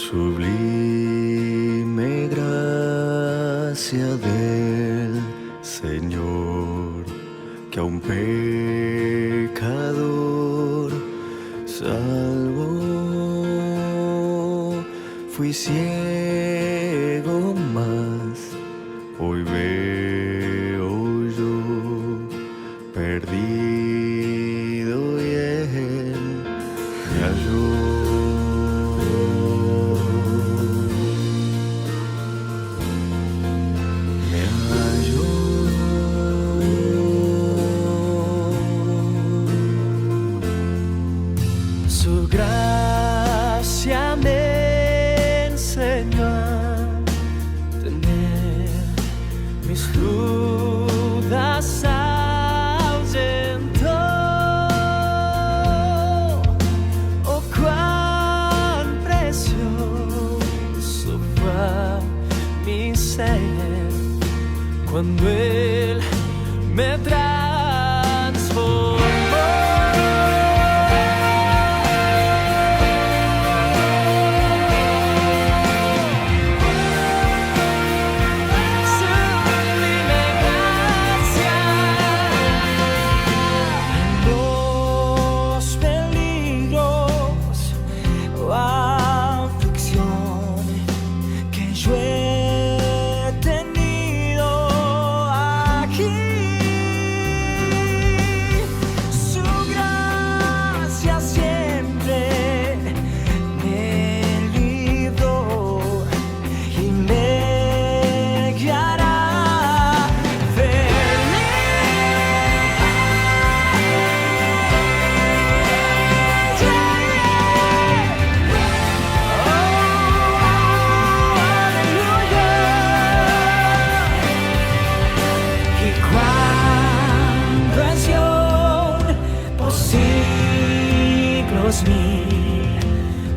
Sublime gracia del Señor, que a un pecador salvó. Fui ciego, mas hoy veo yo, perdido y él me halló. Su gracia me enseñó a tener mis dudas, ahuyentó. Oh, cuán precioso fue mi ser cuando Él me transformó.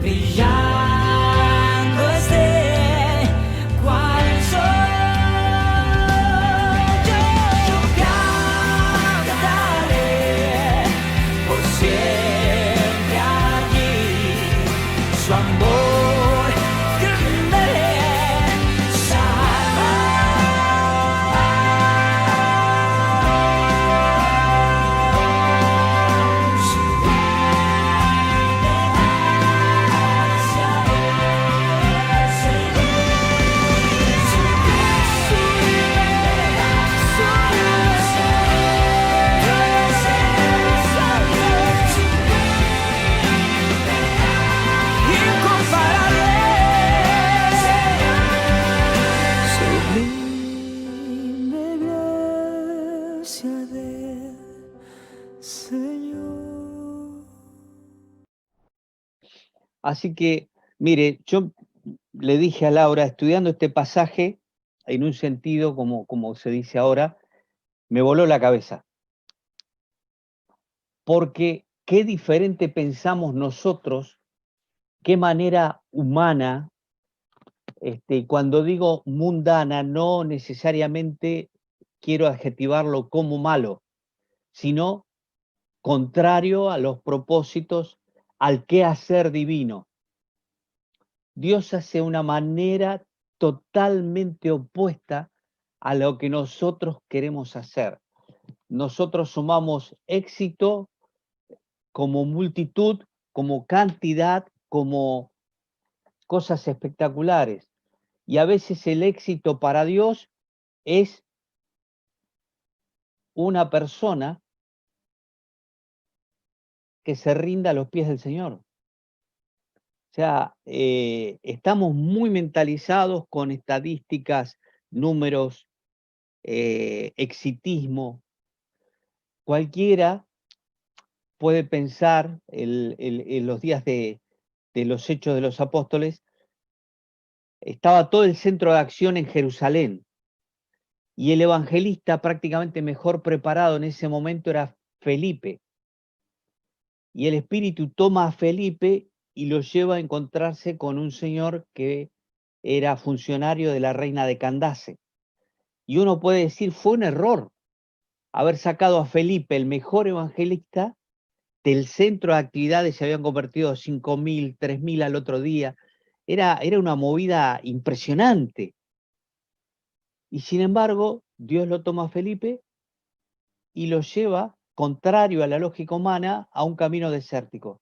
Brillando este cual sol, yo cantaré por siempre allí su amor que me Así que, mire, yo le dije a Laura, estudiando este pasaje, en un sentido, como se dice ahora, me voló la cabeza. Porque qué diferente pensamos nosotros, qué manera humana, cuando digo mundana, no necesariamente quiero adjetivarlo como malo, sino contrario a los propósitos, al qué hacer divino. Dios hace una manera totalmente opuesta a lo que nosotros queremos hacer. Nosotros sumamos éxito como multitud, como cantidad, como cosas espectaculares. Y a veces el éxito para Dios es una persona que se rinda a los pies del Señor. O sea, estamos muy mentalizados con estadísticas, números, exitismo. Cualquiera puede pensar en los días de los Hechos de los Apóstoles, estaba todo el centro de acción en Jerusalén. Y el evangelista prácticamente mejor preparado en ese momento era Felipe. Y el Espíritu toma a Felipe y lo lleva a encontrarse con un señor que era funcionario de la reina de Candace. Y uno puede decir, fue un error haber sacado a Felipe, el mejor evangelista, del centro de actividades. Se habían convertido 5.000, 3.000 al otro día. era una movida impresionante. Y sin embargo, Dios lo toma a Felipe y lo lleva, contrario a la lógica humana, a un camino desértico.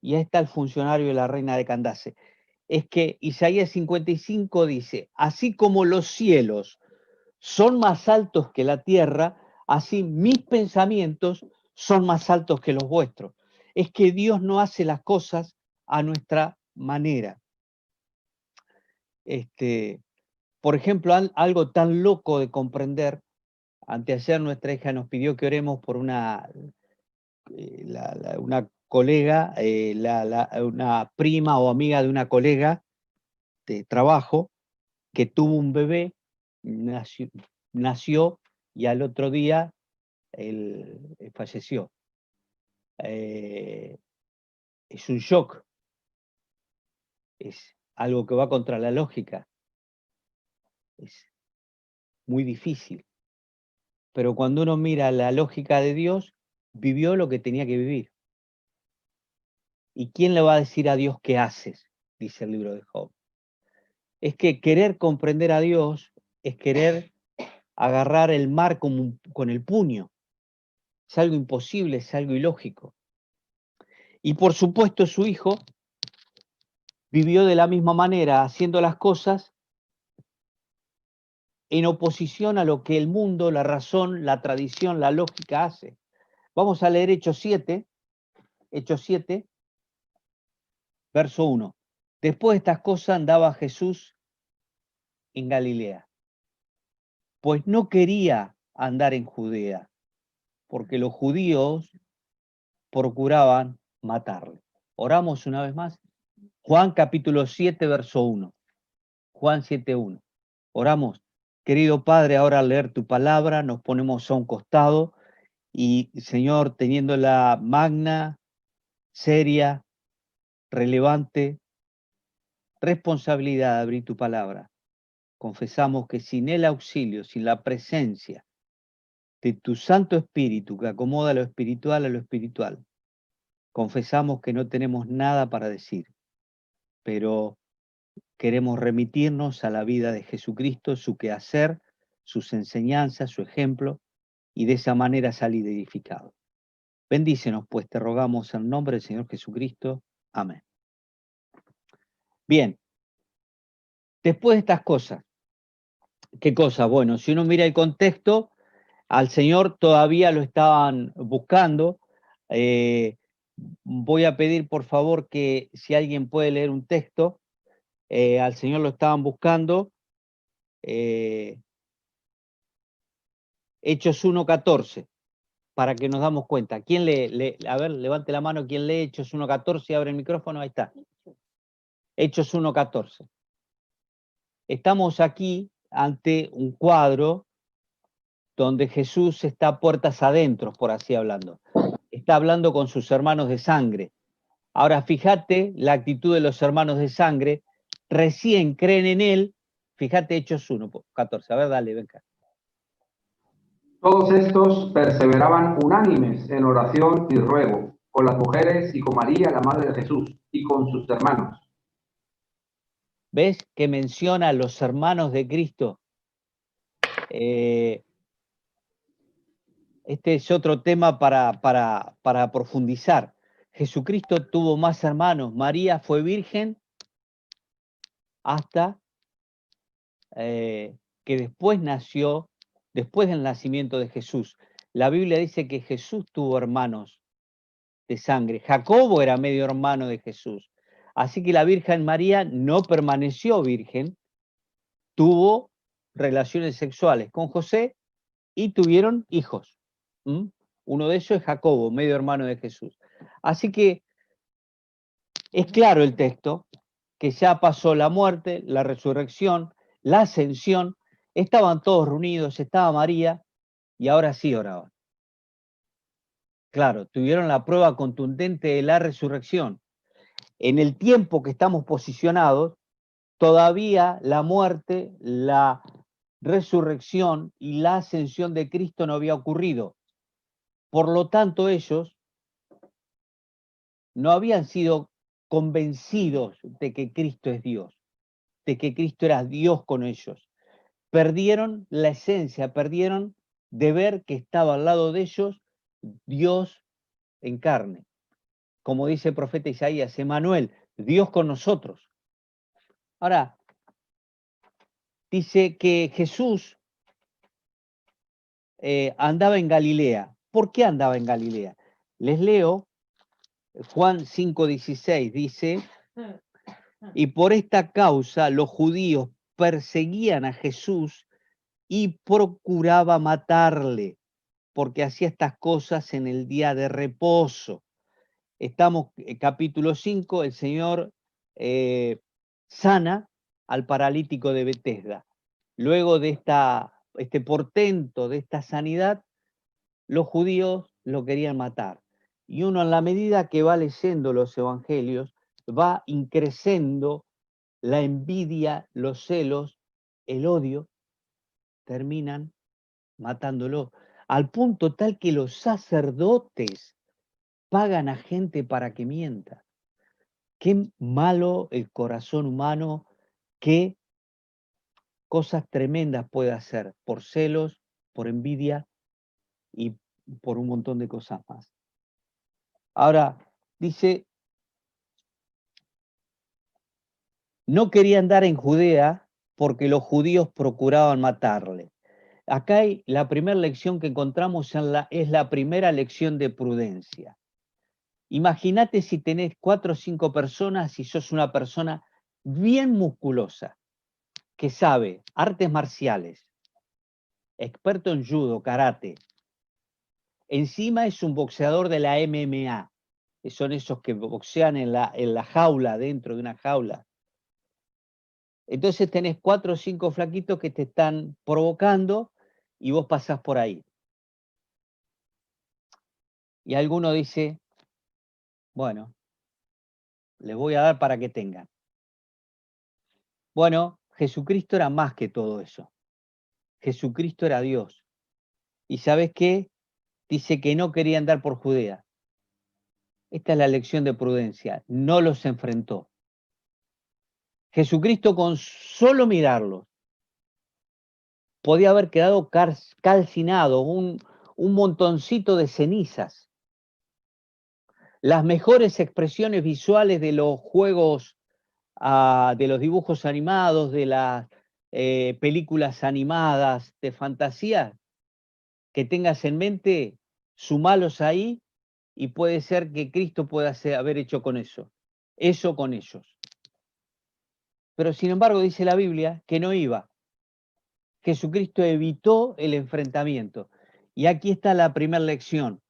Y ahí está el funcionario de la reina de Candace. Es que Isaías 55 dice, así como los cielos son más altos que la tierra, así mis pensamientos son más altos que los vuestros. Es que Dios no hace las cosas a nuestra manera. Por ejemplo, algo tan loco de comprender. Anteayer nuestra hija nos pidió que oremos por una colega, una prima o amiga de una colega de trabajo que tuvo un bebé, nació y al otro día él falleció. Es un shock, es algo que va contra la lógica, es muy difícil. Pero cuando uno mira la lógica de Dios, vivió lo que tenía que vivir. ¿Y quién le va a decir a Dios qué haces? Dice el libro de Job. Es que querer comprender a Dios es querer agarrar el mar con el puño. Es algo imposible, es algo ilógico. Y por supuesto su hijo vivió de la misma manera, haciendo las cosas en oposición a lo que el mundo, la razón, la tradición, la lógica hace. Vamos a leer Hechos 7, verso 1. Después de estas cosas andaba Jesús en Galilea, pues no quería andar en Judea, porque los judíos procuraban matarle. Oramos una vez más. Juan capítulo 7, verso 1. Juan 7, 1. Oramos. Querido Padre, ahora al leer tu palabra nos ponemos a un costado y, Señor, teniendo la magna, seria, relevante responsabilidad de abrir tu palabra, confesamos que sin el auxilio, sin la presencia de tu Santo Espíritu que acomoda lo espiritual a lo espiritual, confesamos que no tenemos nada para decir, pero queremos remitirnos a la vida de Jesucristo, su quehacer, sus enseñanzas, su ejemplo, y de esa manera salir edificado. Bendícenos, pues, te rogamos en nombre del Señor Jesucristo. Amén. Bien, después de estas cosas, ¿qué cosas? Bueno, si uno mira el contexto, al Señor todavía lo estaban buscando. Voy a pedir, por favor, que si alguien puede leer un texto, al Señor lo estaban buscando. Hechos 1:14, para que nos damos cuenta. ¿Quién lee? A ver, levante la mano, ¿quién lee Hechos 1:14? Abre el micrófono, ahí está. Hechos 1:14. Estamos aquí ante un cuadro donde Jesús está a puertas adentro, por así hablando. Está hablando con sus hermanos de sangre. Ahora, fíjate la actitud de los hermanos de sangre, recién creen en él. Fíjate Hechos 1:14. A ver, dale, venga. Todos estos perseveraban unánimes en oración y ruego, con las mujeres y con María, la madre de Jesús, y con sus hermanos. ¿Ves que menciona a los hermanos de Cristo? Este es otro tema para profundizar. Jesucristo tuvo más hermanos. María fue virgen hasta que después nació, después del nacimiento de Jesús. La Biblia dice que Jesús tuvo hermanos de sangre. Jacobo era medio hermano de Jesús. Así que la Virgen María no permaneció virgen, tuvo relaciones sexuales con José y tuvieron hijos. Uno de ellos es Jacobo, medio hermano de Jesús. Así que es claro el texto, que ya pasó la muerte, la resurrección, la ascensión, estaban todos reunidos, estaba María, y ahora sí oraban. Claro, tuvieron la prueba contundente de la resurrección. En el tiempo que estamos posicionados, todavía la muerte, la resurrección y la ascensión de Cristo no había ocurrido. Por lo tanto, ellos no habían sido convencidos de que Cristo es Dios, de que Cristo era Dios con ellos. Perdieron la esencia, perdieron de ver que estaba al lado de ellos Dios en carne. Como dice el profeta Isaías, Emmanuel, Dios con nosotros. Ahora, dice que Jesús andaba en Galilea. ¿Por qué andaba en Galilea? Les leo, Juan 5:16 dice, y por esta causa los judíos perseguían a Jesús y procuraba matarle, porque hacía estas cosas en el día de reposo. Estamos en capítulo 5, el Señor sana al paralítico de Betesda. Luego de este portento, de esta sanidad, los judíos lo querían matar. Y uno, en la medida que va leyendo los evangelios, va increciendo la envidia, los celos, el odio, terminan matándolo, al punto tal que los sacerdotes pagan a gente para que mienta. Qué malo el corazón humano, qué cosas tremendas puede hacer por celos, por envidia y por un montón de cosas más. Ahora, dice, no quería andar en Judea porque los judíos procuraban matarle. Acá hay la primera lección que encontramos es la primera lección de prudencia. Imagínate si tenés 4 o 5 personas y sos una persona bien musculosa, que sabe artes marciales, experto en judo, karate. Encima es un boxeador de la MMA, que son esos que boxean en la jaula, dentro de una jaula. Entonces tenés 4 o 5 flaquitos que te están provocando y vos pasás por ahí. Y alguno dice, bueno, les voy a dar para que tengan. Bueno, Jesucristo era más que todo eso. Jesucristo era Dios. ¿Y sabes qué? Dice que no quería andar por Judea. Esta es la lección de prudencia. No los enfrentó. Jesucristo, con solo mirarlos, podía haber quedado calcinado, un montoncito de cenizas. Las mejores expresiones visuales de los juegos, de los dibujos animados, de las películas animadas de fantasía, que tengas en mente, sumalos ahí y puede ser que Cristo pueda haber hecho con eso con ellos. Pero sin embargo dice la Biblia que no iba. Jesucristo evitó el enfrentamiento. Y aquí está la primera lección.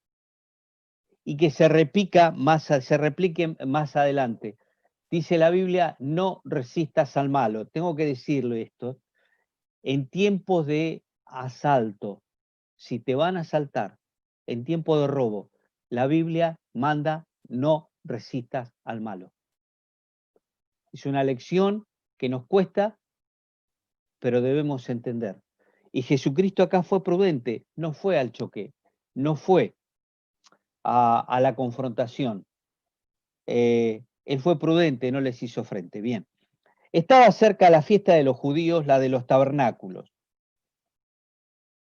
Y que se replique más adelante. Dice la Biblia, no resistas al malo. Tengo que decirle esto. En tiempos de asalto, si te van a asaltar, en tiempo de robo, la Biblia manda no resistas al malo. Es una lección que nos cuesta, pero debemos entender. Y Jesucristo acá fue prudente, no fue al choque, no fue a la confrontación. Él fue prudente, no les hizo frente. Bien. Estaba cerca la fiesta de los judíos, la de los tabernáculos.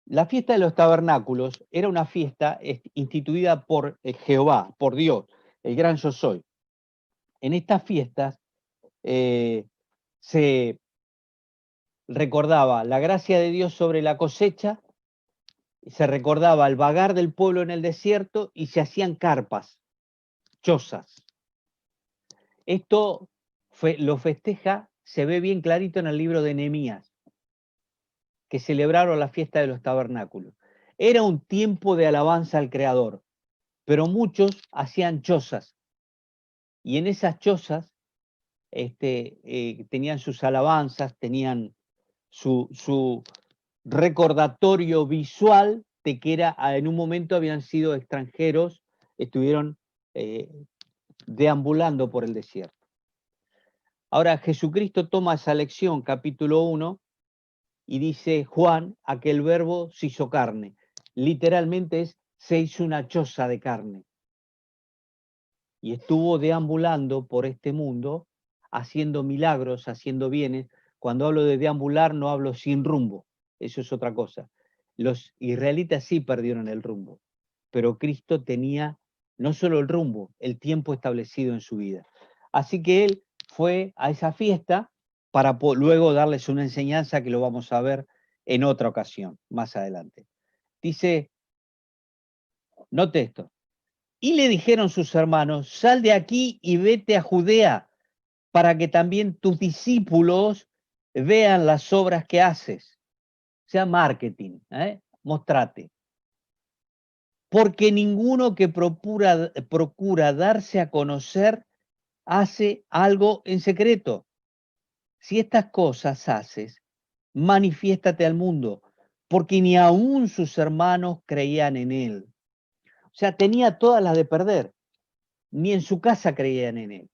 La fiesta de los tabernáculos era una fiesta instituida por Jehová, por Dios, el gran yo soy. En estas fiestas se recordaba la gracia de Dios sobre la cosecha, se recordaba el vagar del pueblo en el desierto y se hacían carpas, chozas. Esto lo festeja, se ve bien clarito en el libro de Nehemías, que celebraron la fiesta de los tabernáculos. Era un tiempo de alabanza al Creador, pero muchos hacían chozas, y en esas chozas tenían sus alabanzas, tenían su recordatorio visual de que en un momento habían sido extranjeros, estuvieron deambulando por el desierto. Ahora Jesucristo toma esa lección, capítulo 1, y dice Juan, aquel verbo se hizo carne. Literalmente se hizo una choza de carne. y estuvo deambulando por este mundo, haciendo milagros, haciendo bienes. Cuando hablo de deambular no hablo sin rumbo, eso es otra cosa. Los israelitas sí perdieron el rumbo, pero Cristo tenía no solo el rumbo, el tiempo establecido en su vida. Así que él fue a esa fiesta para luego darles una enseñanza que lo vamos a ver en otra ocasión, más adelante. Dice, note esto, y le dijeron sus hermanos, sal de aquí y vete a Judea, para que también tus discípulos vean las obras que haces. O sea, marketing, mostrate. Porque ninguno que procura darse a conocer hace algo en secreto. Si estas cosas haces, manifiéstate al mundo, porque ni aún sus hermanos creían en él. O sea, tenía todas las de perder, ni en su casa creían en él.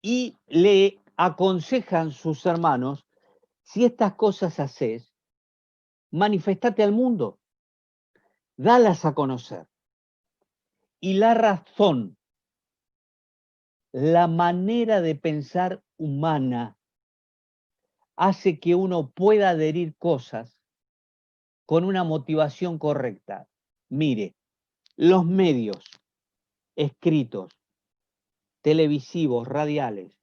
Y le aconsejan sus hermanos, si estas cosas haces, manifestate al mundo, dalas a conocer. Y la razón, la manera de pensar humana, hace que uno pueda adherir cosas con una motivación correcta. Mire, los medios escritos, televisivos, radiales,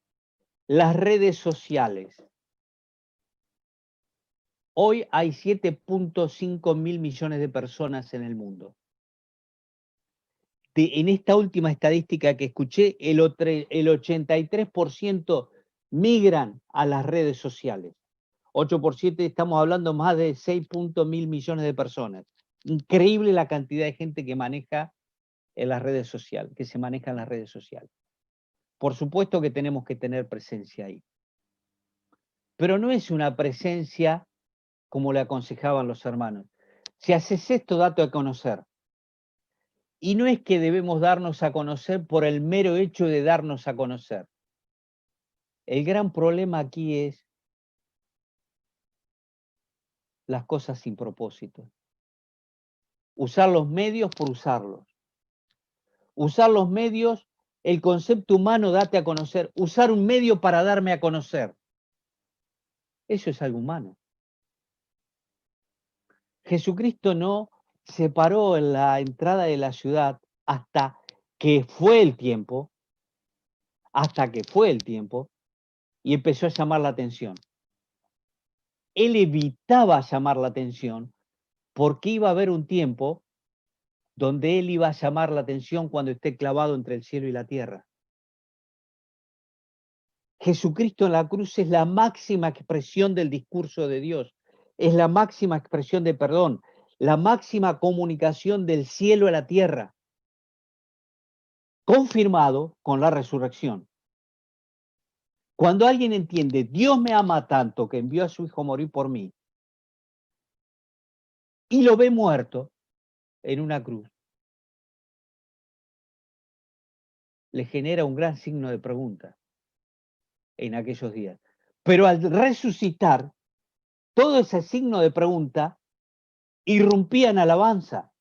las redes sociales. Hoy hay 7.5 mil millones de personas en el mundo. En esta última estadística que escuché, el 83% migran a las redes sociales. 8%, estamos hablando más de 6.000 millones de personas. Increíble la cantidad de gente que maneja en las redes sociales, que se maneja en las redes sociales. Por supuesto que tenemos que tener presencia ahí. Pero no es una presencia como le aconsejaban los hermanos. Si haces esto, date a conocer. Y no es que debemos darnos a conocer por el mero hecho de darnos a conocer. El gran problema aquí es las cosas sin propósito. Usar los medios por usarlos. Usar los medios, el concepto humano, date a conocer. Usar un medio para darme a conocer. Eso es algo humano. Jesucristo no se paró en la entrada de la ciudad hasta que fue el tiempo, y empezó a llamar la atención. Él evitaba llamar la atención porque iba a haber un tiempo donde él iba a llamar la atención cuando esté clavado entre el cielo y la tierra. Jesucristo en la cruz es la máxima expresión del discurso de Dios, es la máxima expresión de perdón, la máxima comunicación del cielo a la tierra, confirmado con la resurrección. Cuando alguien entiende, Dios me ama tanto que envió a su Hijo a morir por mí, y lo ve muerto en una cruz, le genera un gran signo de pregunta en aquellos días. Pero al resucitar, todo ese signo de pregunta irrumpía en alabanza.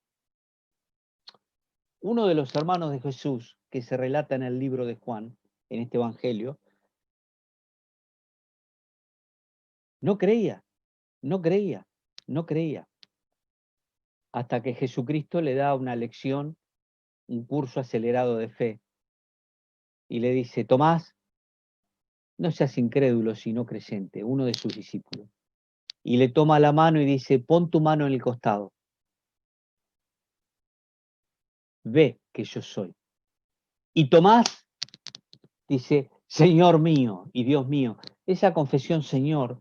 Uno de los hermanos de Jesús, que se relata en el libro de Juan, en este evangelio, no creía, hasta que Jesucristo le da una lección, un curso acelerado de fe, y le dice, Tomás, no seas incrédulo, sino creyente, uno de sus discípulos. Y le toma la mano y dice, pon tu mano en el costado. Ve que yo soy. Y Tomás dice, Señor mío y Dios mío. Esa confesión, Señor,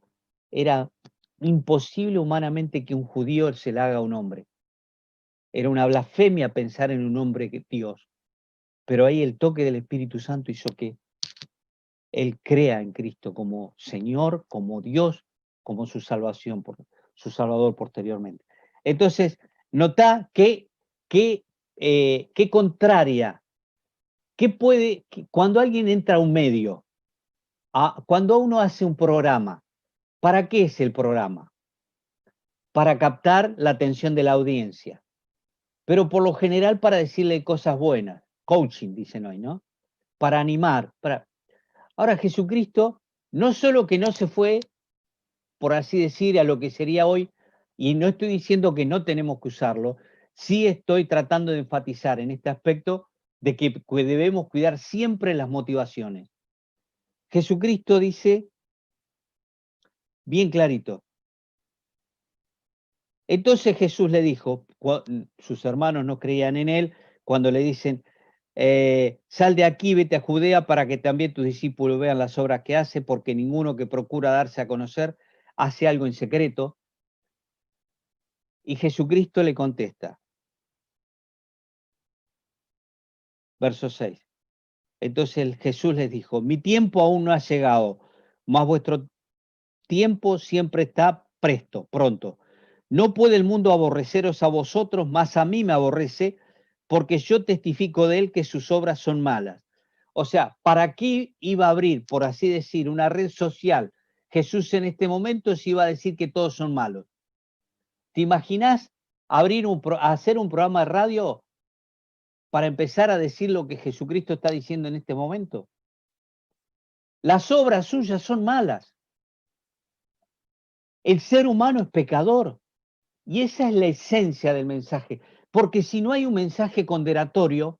era imposible humanamente que un judío se la haga a un hombre. Era una blasfemia pensar en un hombre que Dios. Pero ahí el toque del Espíritu Santo hizo que él crea en Cristo como Señor, como Dios, como su salvación, su Salvador posteriormente. Entonces, nota que contraria, cuando alguien entra a un medio, cuando uno hace un programa, ¿para qué es el programa? Para captar la atención de la audiencia, pero por lo general para decirle cosas buenas. coaching, dicen hoy, ¿no? Para animar. Ahora Jesucristo no solo que no se fue, por así decir, a lo que sería hoy, y no estoy diciendo que no tenemos que usarlo, sí estoy tratando de enfatizar en este aspecto de que debemos cuidar siempre las motivaciones. Jesucristo dice bien clarito. Entonces Jesús le dijo, sus hermanos no creían en él, cuando le dicen, sal de aquí, vete a Judea para que también tus discípulos vean las obras que hace, porque ninguno que procura darse a conocer hace algo en secreto. Y Jesucristo le contesta, verso 6. Entonces Jesús les dijo, mi tiempo aún no ha llegado, mas vuestro tiempo siempre está presto, pronto. No puede el mundo aborreceros a vosotros, mas a mí me aborrece, porque yo testifico de él que sus obras son malas. O sea, ¿para qué iba a abrir, por así decir, una red social Jesús en este momento si iba a decir que todos son malos? ¿Te imaginas hacer un programa de radio para empezar a decir lo que Jesucristo está diciendo en este momento? Las obras suyas son malas. El ser humano es pecador. Y esa es la esencia del mensaje. Porque si no hay un mensaje condenatorio,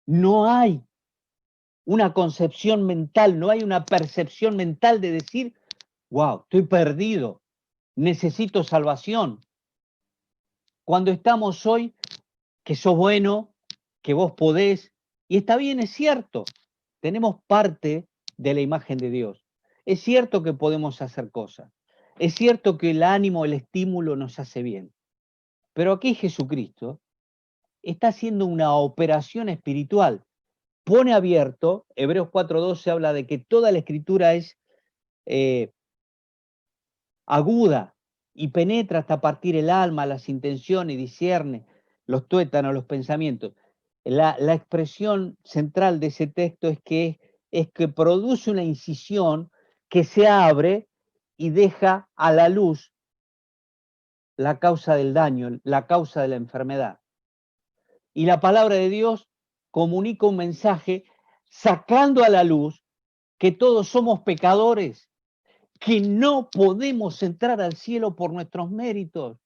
no hay una concepción mental, no hay una percepción mental de decir, wow, estoy perdido, necesito salvación. Cuando estamos hoy, que sos bueno, que vos podés, y está bien, es cierto, tenemos parte de la imagen de Dios. Es cierto que podemos hacer cosas. Es cierto que el ánimo, el estímulo nos hace bien. Pero aquí Jesucristo está haciendo una operación espiritual. Pone abierto, Hebreos 4:12 habla de que toda la escritura es aguda y penetra hasta partir el alma, las intenciones, y discierne los tuétanos, los pensamientos. La expresión central de ese texto es que produce una incisión que se abre y deja a la luz la causa del daño, la causa de la enfermedad. Y la palabra de Dios comunica un mensaje sacando a la luz que todos somos pecadores, que no podemos entrar al cielo por nuestros méritos.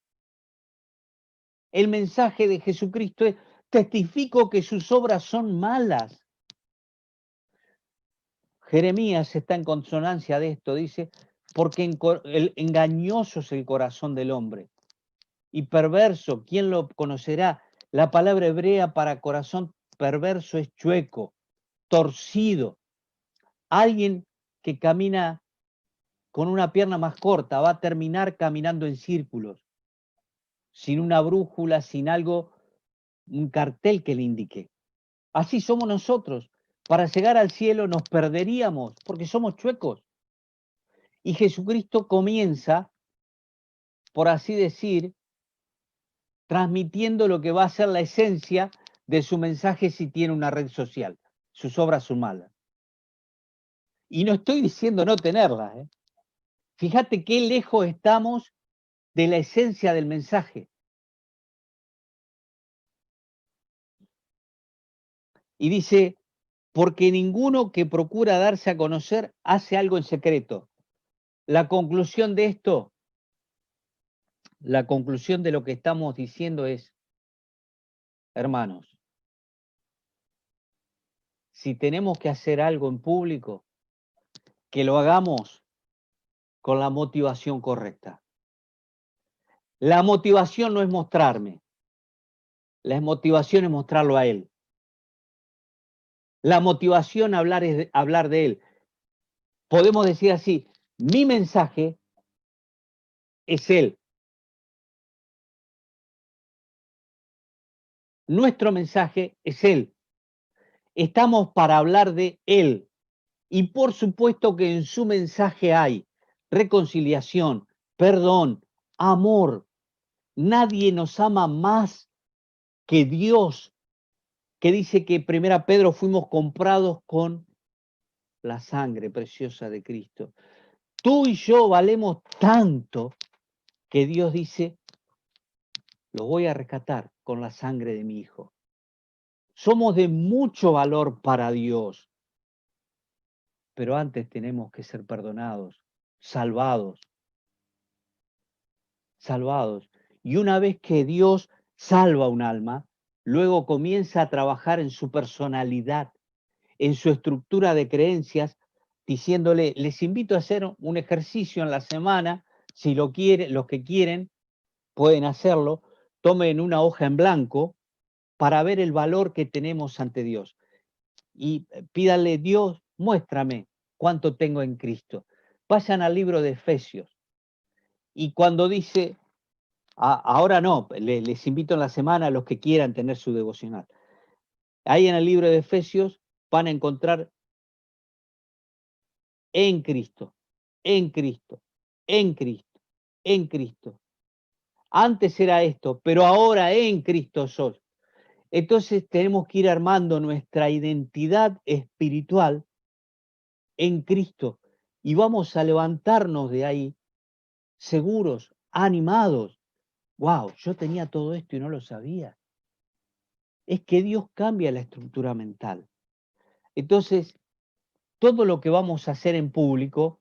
El mensaje de Jesucristo es, testifico que sus obras son malas. Jeremías está en consonancia de esto, dice, porque engañoso es el corazón del hombre y perverso, ¿quién lo conocerá? La palabra hebrea para corazón perverso es chueco, torcido. Alguien que camina con una pierna más corta va a terminar caminando en círculos, sin una brújula, sin algo, un cartel que le indique. Así somos nosotros. Para llegar al cielo nos perderíamos porque somos chuecos. Y Jesucristo comienza, por así decir, transmitiendo lo que va a ser la esencia de su mensaje si tiene una red social. Sus obras son malas. Y no estoy diciendo no tenerlas. Fíjate qué lejos estamos de la esencia del mensaje. Y dice, porque ninguno que procura darse a conocer hace algo en secreto. La conclusión de esto, la conclusión de lo que estamos diciendo es, hermanos, si tenemos que hacer algo en público, que lo hagamos con la motivación correcta. La motivación no es mostrarme, la motivación es mostrarlo a él. La motivación es hablar de él. Podemos decir así, mi mensaje es él. Nuestro mensaje es él. Estamos para hablar de él. Y por supuesto que en su mensaje hay reconciliación, perdón, amor. Nadie nos ama más que Dios, que dice que 1 Pedro fuimos comprados con la sangre preciosa de Cristo. Tú y yo valemos tanto que Dios dice, lo voy a rescatar con la sangre de mi hijo. Somos de mucho valor para Dios, pero antes tenemos que ser perdonados, salvados, salvados. Y una vez que Dios salva un alma, luego comienza a trabajar en su personalidad, en su estructura de creencias, diciéndole, les invito a hacer un ejercicio en la semana, si lo quieren, los que quieren, pueden hacerlo, tomen una hoja en blanco para ver el valor que tenemos ante Dios. Y pídale, Dios, muéstrame cuánto tengo en Cristo. Vayan al libro de Efesios. Y cuando dice, ahora no, les invito en la semana a los que quieran tener su devocional. Ahí en el libro de Efesios van a encontrar en Cristo, en Cristo, en Cristo, en Cristo. Antes era esto, pero ahora en Cristo soy. Entonces tenemos que ir armando nuestra identidad espiritual en Cristo y vamos a levantarnos de ahí seguros, animados. Wow, yo tenía todo esto y no lo sabía. Es que Dios cambia la estructura mental. Entonces, todo lo que vamos a hacer en público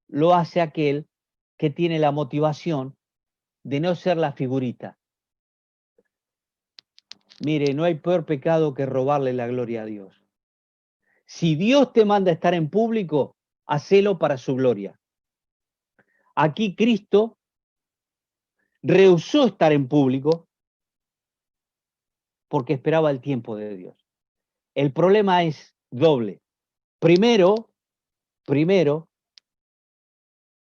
lo hace aquel que tiene la motivación de no ser la figurita. Mire, no hay peor pecado que robarle la gloria a Dios. Si Dios te manda a estar en público, hacelo para su gloria. Aquí Cristo rehusó estar en público porque esperaba el tiempo de Dios. El problema es doble. Primero,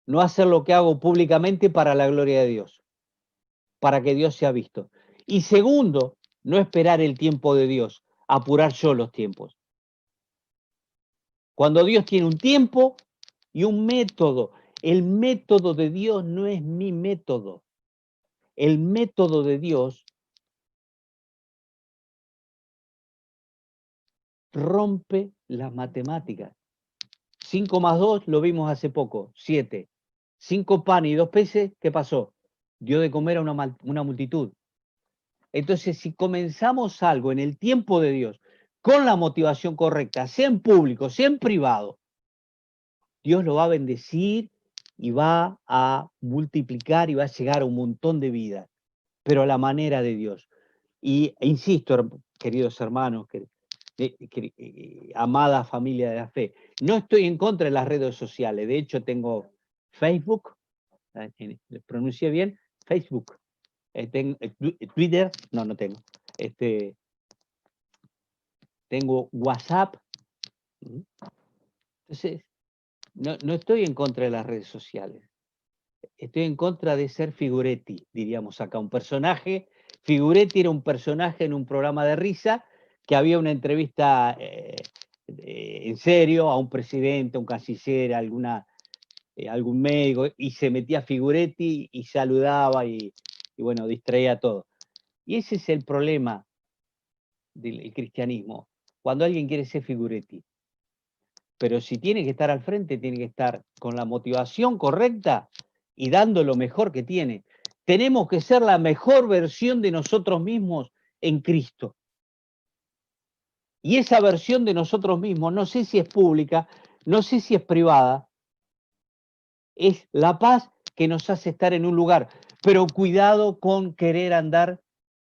no hacer lo que hago públicamente para la gloria de Dios, para que Dios sea visto. Y segundo, no esperar el tiempo de Dios, apurar yo los tiempos. Cuando Dios tiene un tiempo y un método, el método de Dios no es mi método. El método de Dios rompe las matemáticas. 5 más 2 lo vimos hace poco, 7. 5 panes y 2 peces, ¿qué pasó? Dio de comer a una multitud. Entonces, si comenzamos algo en el tiempo de Dios, con la motivación correcta, sea en público, sea en privado, Dios lo va a bendecir y va a multiplicar y va a llegar a un montón de vidas, pero a la manera de Dios. Y insisto, queridos hermanos, amada familia de la fe, no estoy en contra de las redes sociales. De hecho, tengo Facebook, ¿le pronuncié bien? Facebook. Tengo, Twitter, no tengo. Tengo WhatsApp. Entonces, no estoy en contra de las redes sociales. Estoy en contra de ser figuretti, diríamos acá. Un personaje, figuretti era un personaje en un programa de risa que había una entrevista en serio a un presidente, a un canciller, a algún médico, y se metía figuretti y saludaba y bueno, distraía todo. Y ese es el problema del cristianismo, cuando alguien quiere ser figuretti. Pero si tiene que estar al frente, tiene que estar con la motivación correcta y dando lo mejor que tiene. Tenemos que ser la mejor versión de nosotros mismos en Cristo. Y esa versión de nosotros mismos, no sé si es pública, no sé si es privada, es la paz que nos hace estar en un lugar. Pero cuidado con querer andar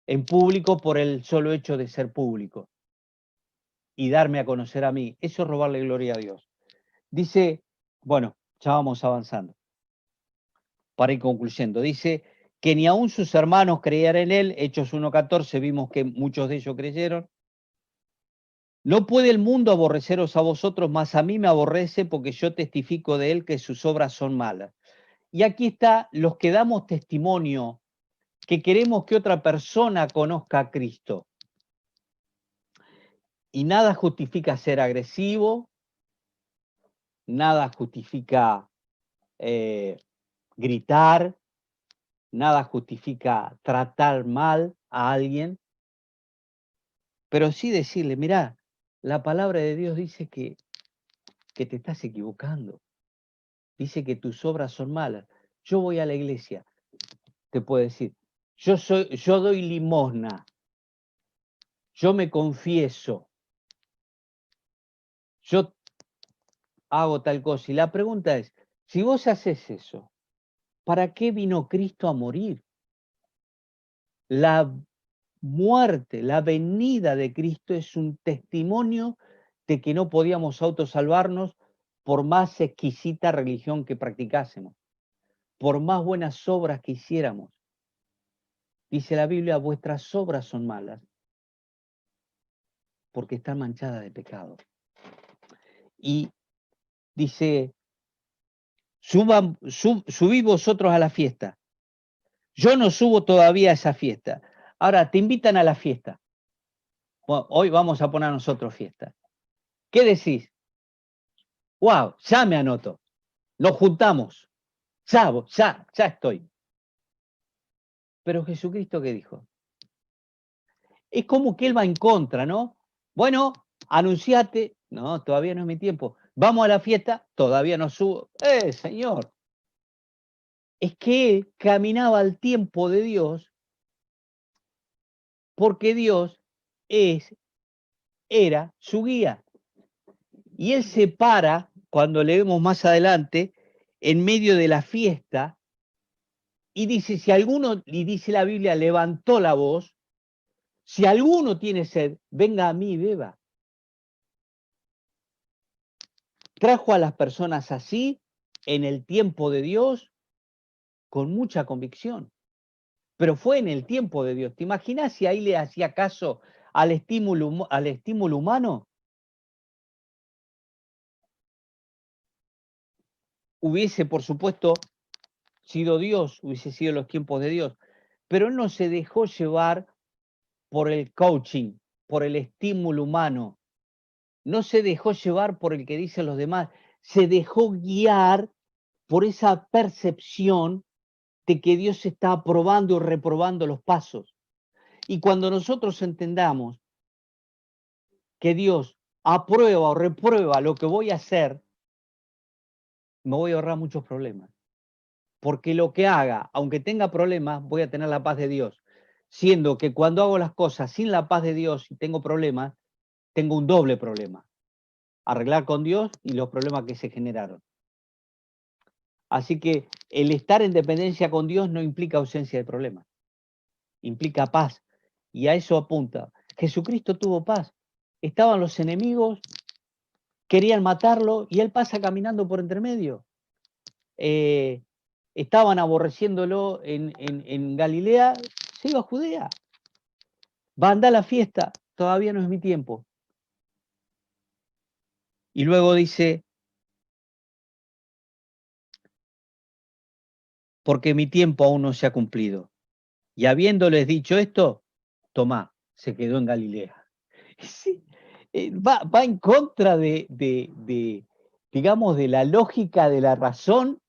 en público por el solo hecho de ser público y darme a conocer a mí. Eso es robarle gloria a Dios. Dice, bueno, ya vamos avanzando. Para ir concluyendo, dice que ni aun sus hermanos creían en él. Hechos 1:14, vimos que muchos de ellos creyeron. No puede el mundo aborreceros a vosotros, mas a mí me aborrece porque yo testifico de él que sus obras son malas. Y aquí está los que damos testimonio, que queremos que otra persona conozca a Cristo. Y nada justifica ser agresivo, nada justifica gritar, nada justifica tratar mal a alguien, pero sí decirle, mirá, la palabra de Dios dice que te estás equivocando, dice que tus obras son malas. Yo voy a la iglesia, te puedo decir, yo doy limosna, yo me confieso, yo hago tal cosa. Y la pregunta es, si vos haces eso, ¿para qué vino Cristo a morir? La muerte, la venida de Cristo es un testimonio de que no podíamos autosalvarnos por más exquisita religión que practicásemos, por más buenas obras que hiciéramos. Dice la Biblia, vuestras obras son malas porque están manchadas de pecado. Y dice, subid vosotros a la fiesta. Yo no subo todavía a esa fiesta. Ahora, te invitan a la fiesta. Bueno, hoy vamos a poner nosotros fiesta. ¿Qué decís? ¡Wow! Ya me anoto. Nos juntamos. Ya estoy. Pero Jesucristo, ¿qué dijo? Es como que Él va en contra, ¿no? Bueno, anunciate. No, todavía no es mi tiempo. Vamos a la fiesta. Todavía no subo. Señor! Es que Él caminaba al tiempo de Dios porque Dios era su guía. Y Él se para, cuando leemos más adelante, en medio de la fiesta, y dice, si alguno, y dice la Biblia, levantó la voz, si alguno tiene sed, venga a mí y beba. Trajo a las personas así, en el tiempo de Dios, con mucha convicción. Pero fue en el tiempo de Dios. ¿Te imaginas si ahí le hacía caso al estímulo humano? Hubiese, por supuesto, sido Dios, hubiese sido los tiempos de Dios. Pero Él no se dejó llevar por el coaching, por el estímulo humano. No se dejó llevar por el que dicen los demás. Se dejó guiar por esa percepción de que Dios está aprobando y reprobando los pasos. Y cuando nosotros entendamos que Dios aprueba o reprueba lo que voy a hacer, me voy a ahorrar muchos problemas. Porque lo que haga, aunque tenga problemas, voy a tener la paz de Dios. Siendo que cuando hago las cosas sin la paz de Dios y tengo problemas, tengo un doble problema. Arreglar con Dios y los problemas que se generaron. Así que el estar en dependencia con Dios no implica ausencia de problemas, implica paz. Y a eso apunta. Jesucristo tuvo paz. Estaban los enemigos, querían matarlo y Él pasa caminando por entre medio. Estaban aborreciéndolo en Galilea, se iba a Judea. Va a andar a la fiesta, todavía no es mi tiempo. Y luego dice, porque mi tiempo aún no se ha cumplido. Y habiéndoles dicho esto, Tomás se quedó en Galilea. Sí, va en contra digamos, de la lógica de la razón.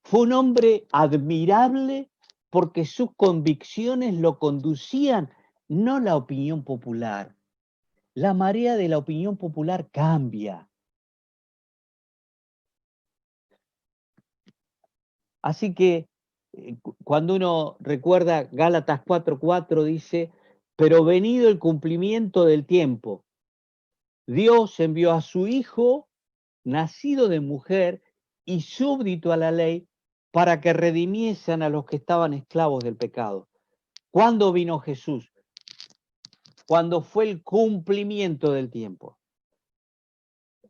Fue un hombre admirable porque sus convicciones lo conducían, no la opinión popular. La marea de la opinión popular cambia. Así que cuando uno recuerda Gálatas 4:4 dice, pero venido el cumplimiento del tiempo, Dios envió a su Hijo, nacido de mujer y súbdito a la ley, para que redimiesen a los que estaban esclavos del pecado. ¿Cuándo vino Jesús? Cuando fue el cumplimiento del tiempo.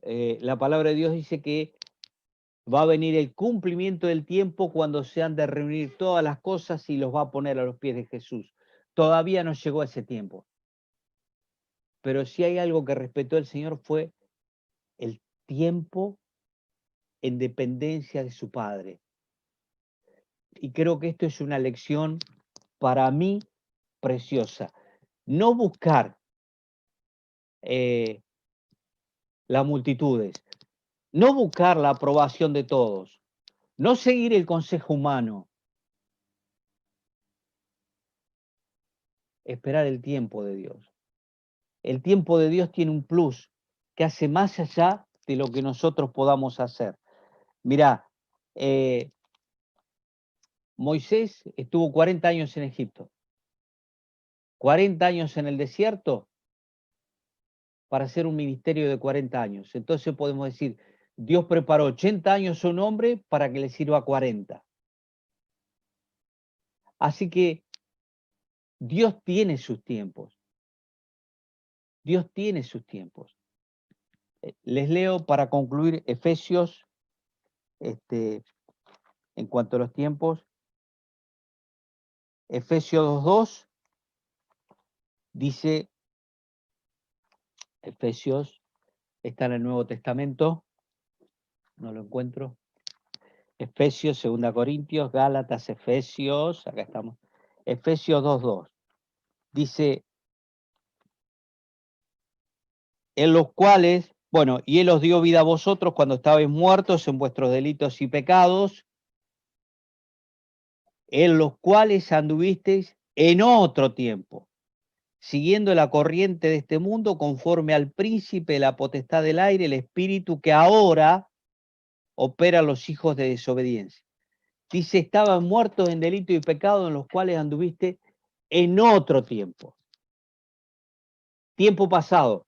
La palabra de Dios dice que va a venir el cumplimiento del tiempo cuando se han de reunir todas las cosas y los va a poner a los pies de Jesús. Todavía no llegó ese tiempo. Pero si hay algo que respetó el Señor fue el tiempo en dependencia de su Padre. Y creo que esto es una lección para mí preciosa. No buscar las multitudes, no buscar la aprobación de todos, no seguir el consejo humano, esperar el tiempo de Dios. El tiempo de Dios tiene un plus que hace más allá de lo que nosotros podamos hacer. Mirá, Moisés estuvo 40 años en Egipto. 40 años en el desierto para hacer un ministerio de 40 años. Entonces podemos decir, Dios preparó 80 años a un hombre para que le sirva 40. Así que Dios tiene sus tiempos. Dios tiene sus tiempos. Les leo para concluir Efesios, en cuanto a los tiempos. Efesios 2:2 dice, Efesios está en el Nuevo Testamento, no lo encuentro. Efesios, 2 Corintios, Gálatas, Efesios, acá estamos. Efesios 2:2 dice, en los cuales, bueno, y Él os dio vida a vosotros cuando estabais muertos en vuestros delitos y pecados, en los cuales anduvisteis en otro tiempo, siguiendo la corriente de este mundo, conforme al príncipe de la potestad del aire, el espíritu que ahora opera a los hijos de desobediencia. Dice, estaban muertos en delito y pecado en los cuales anduviste en otro tiempo. Tiempo pasado,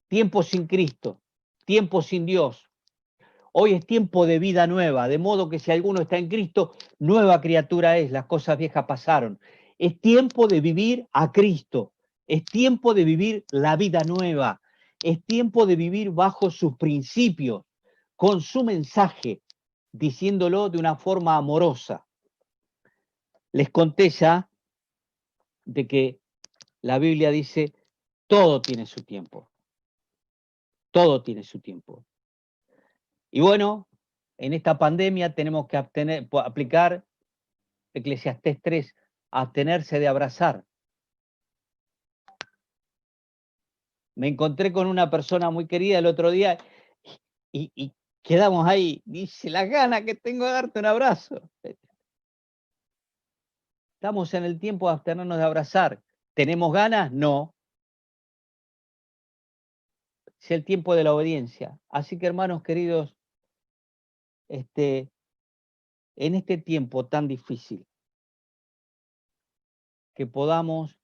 tiempo sin Cristo, tiempo sin Dios. Hoy es tiempo de vida nueva, de modo que si alguno está en Cristo, nueva criatura es, las cosas viejas pasaron. Es tiempo de vivir a Cristo, es tiempo de vivir la vida nueva, es tiempo de vivir bajo sus principios, con su mensaje, diciéndolo de una forma amorosa. Les conté ya de que la Biblia dice, todo tiene su tiempo, todo tiene su tiempo. Y bueno, en esta pandemia tenemos que aplicar Eclesiastés 3, abstenerse de abrazar. Me encontré con una persona muy querida el otro día y quedamos ahí. Dice, la gana que tengo de darte un abrazo. Estamos en el tiempo de abstenernos de abrazar. ¿Tenemos ganas? No. Es el tiempo de la obediencia. Así que, hermanos queridos, en este tiempo tan difícil, que podamos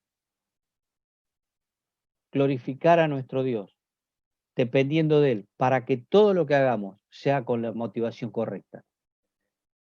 glorificar a nuestro Dios, dependiendo de Él, para que todo lo que hagamos sea con la motivación correcta.